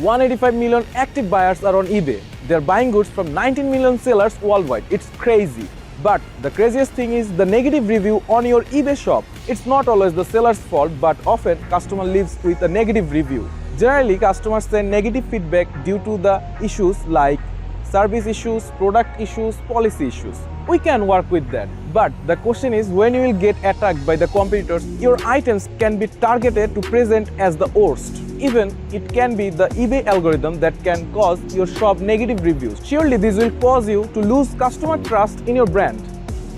185 million active buyers are on eBay. They're buying goods from 19 million sellers worldwide. It's crazy. But the craziest thing is the negative review on your eBay shop. It's not always the seller's fault, but often customer leaves with a negative review. Generally, customers send negative feedback due to the issues like service issues, product issues, policy issues. We can work with that. But the question is, when you will get attacked by the competitors, your items can be targeted to present as the worst. Even it can be the eBay algorithm that can cause your shop negative reviews. Surely this will cause you to lose customer trust in your brand.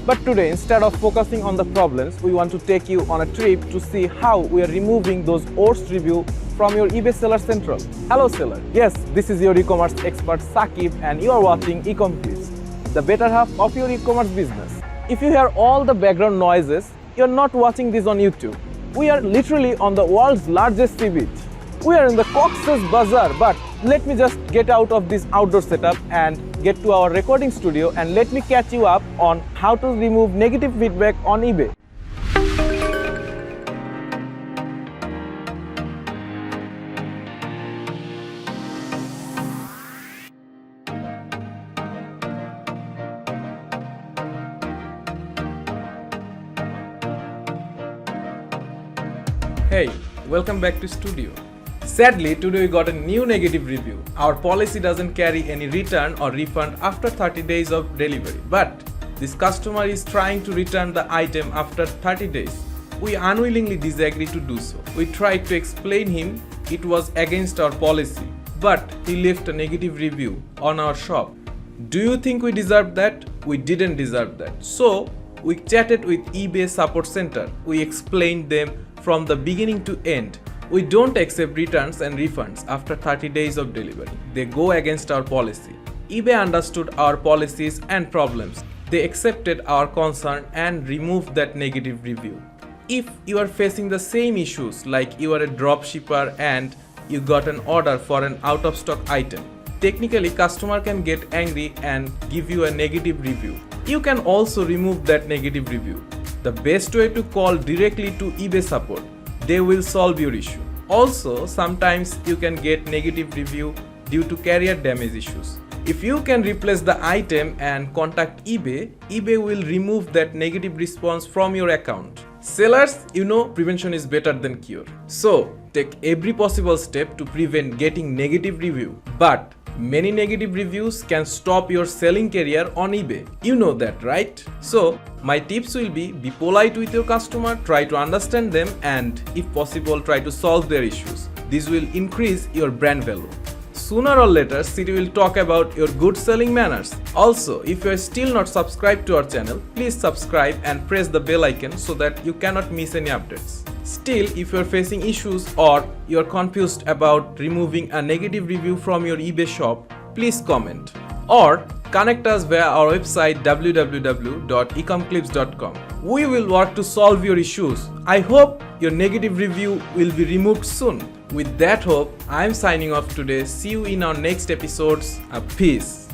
But today, instead of focusing on the problems, we want to take you on a trip to see how we are removing those worst reviews from your eBay Seller Central. Hello seller, yes, this is your e-commerce expert Sakib and you are watching eComclips, the better half of your e-commerce business. If you hear all the background noises, you are not watching this on YouTube. We are literally on the world's largest sea beach. We are in the Cox's Bazaar, but let me just get out of this outdoor setup and get to our recording studio and let me catch you up on how to remove negative feedback on eBay. Hey, welcome back to studio. Sadly, today we got a new negative review. Our policy doesn't carry any return or refund after 30 days of delivery. But this customer is trying to return the item after 30 days. We unwillingly disagree to do so. We tried to explain him it was against our policy, but he left a negative review on our shop. Do you think we deserved that? We didn't deserve that. So we chatted with eBay Support Center. We explained them from the beginning to end. We don't accept returns and refunds after 30 days of delivery. They go against our policy. eBay understood our policies and problems. They accepted our concern and removed that negative review. If you are facing the same issues, like you are a drop shipper and you got an order for an out of stock item, technically customer can get angry and give you a negative review. You can also remove that negative review. The best way to call directly to eBay support. They will solve your issue. Also, sometimes you can get negative review due to carrier damage issues. If you can replace the item and contact eBay, eBay will remove that negative response from your account. Sellers, you know prevention is better than cure. So, take every possible step to prevent getting negative review. But many negative reviews can stop your selling career on eBay. You know that, right? So, my tips will be polite with your customer, try to understand them, and if possible, try to solve their issues. This will increase your brand value. Sooner or later, Siri will talk about your good selling manners. Also, if you are still not subscribed to our channel, please subscribe and press the bell icon so that you cannot miss any updates. Still, if you are facing issues or you are confused about removing a negative review from your eBay shop, please comment or connect us via our website www.eComclips.com. We will work to solve your issues. I hope your negative review will be removed soon. With that hope, I am signing off today. See you in our next episodes. Peace.